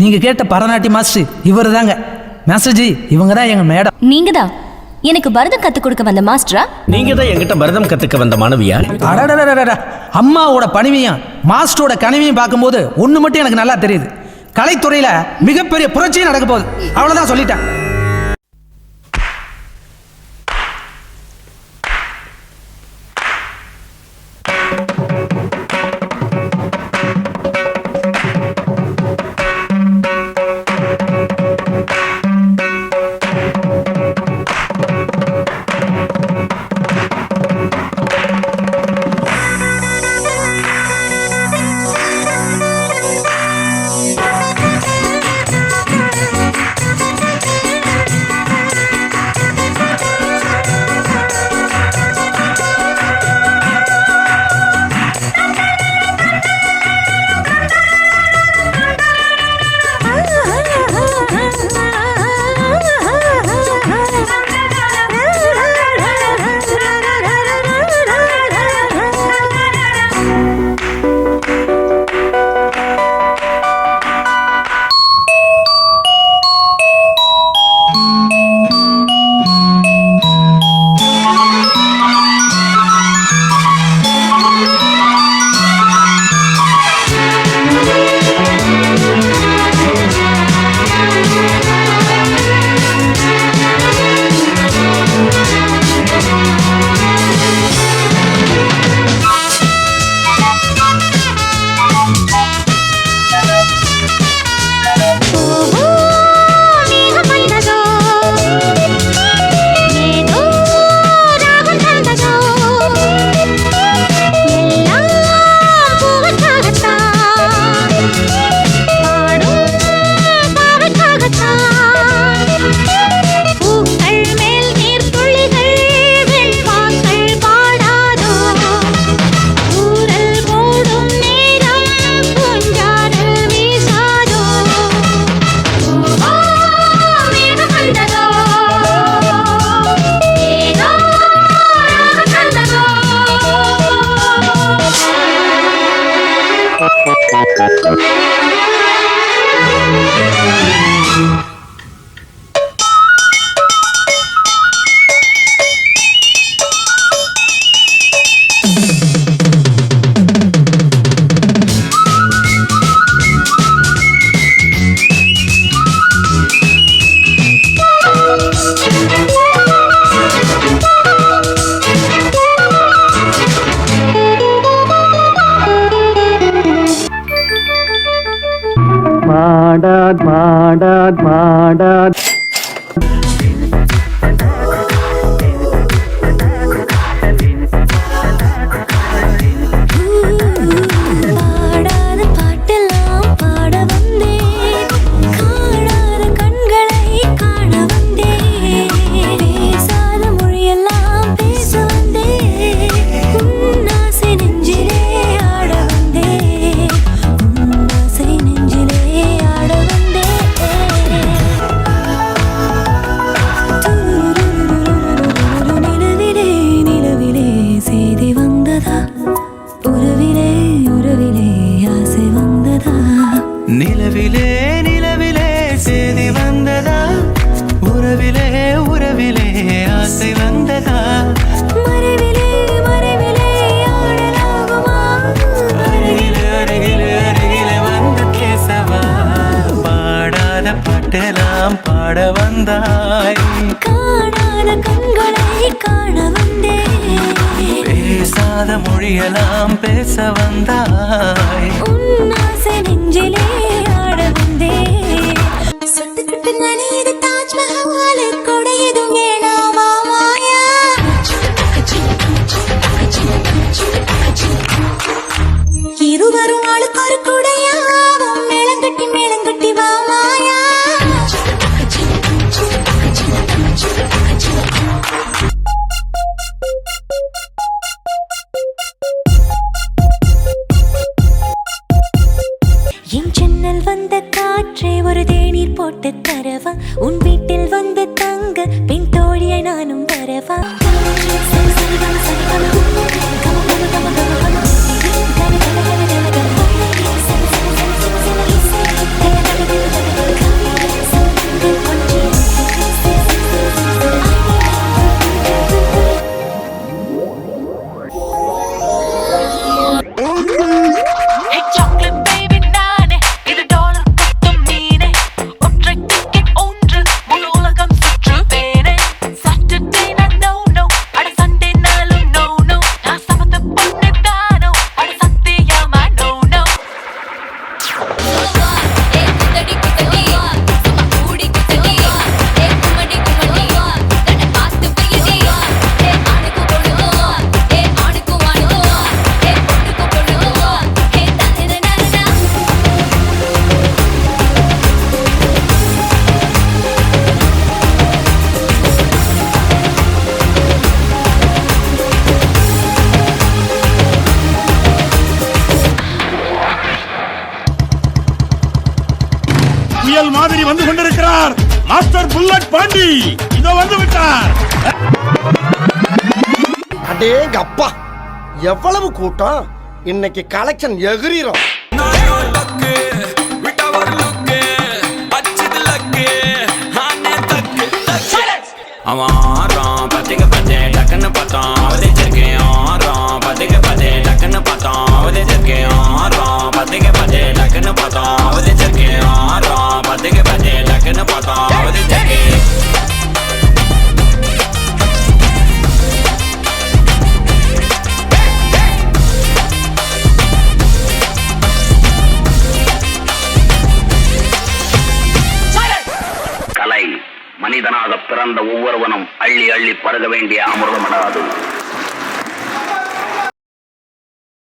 நீங்க கேட்ட பரநாட்டிய மாஸ்டர் இவர் தாங்க. மாஸ்டர்ஜி இவங்க தான் எங்க மேடம். நீங்க தான் எனக்கு பரதம் கத்துக் கொடுக்க வந்த மாஸ்டரா? நீங்க தான் என்கிட்ட பரதம் கத்துக்க வந்த மாணவியா? அடடடடடா, அம்மாவோட பணிவையும் மாஸ்டரோட கனவையும் பார்க்கும்போது ஒன்று மட்டும் எனக்கு நல்லா தெரியுது. கலைத்துறையில மிகப்பெரிய புரட்சியும் நடக்க போகுது. அவ்வளவுதான் சொல்லிட்டேன். பாடாத் நிலவிலே நிலவிலே சேதி வந்ததா, உறவிலே உறவிலே ஆசை வந்ததா, மறைவிலே மறைவிலே ஆடலாகுமா, அருகிலே அருகிலே அருகிலே வந்து பேசவா, பாடாத பாட்டெல்லாம் பாட வந்தாய், காணாத கண்களை காண வந்தேன், பேசாத மொழியெல்லாம் பேச வந்தாய், உன் ஆசை நெஞ்சிலே ஆட வந்தேன். சுட்டுக்கிட்டு நனையுது தாஜ்மஹால், கொடையதும் வேணாமா மாயா, இருவரும் ஆளுக்கு ஒரு குடையாவும், மேளங்கட்டி வா மாயா. என் மாதிரி வந்து கொண்டிருக்கிறார் மாஸ்டர் புல்லட் பாண்டி. இதோ வந்து விட்டார். அடேங்க அப்பா, எவ்வளவு கூட்டம்! இன்னைக்கு கலெக்ஷன் எகிரிரும். அவன் ஆறான் பத்திக்க பத்தே டக்குன்னு பார்த்தான் அவதிச்சிருக்கேன். ஆறான் பத்திக்க பத்தே டக்குன்னு பார்த்தான் அவதிச்சிருக்கேன். ஆறான் பத்திக்க பத்தே டக்குன்னு பார்த்தான் அவதிச்சிருக்கேன். ஆறான் பத்திக்க பத்தே டக்குன்னு பார்த்தான் அவதிச்சிருக்கேன். கலை மனிதனாக பிறந்த ஒவ்வொருவனும் அள்ளி அள்ளி பருக வேண்டிய அமிர்தமடாது.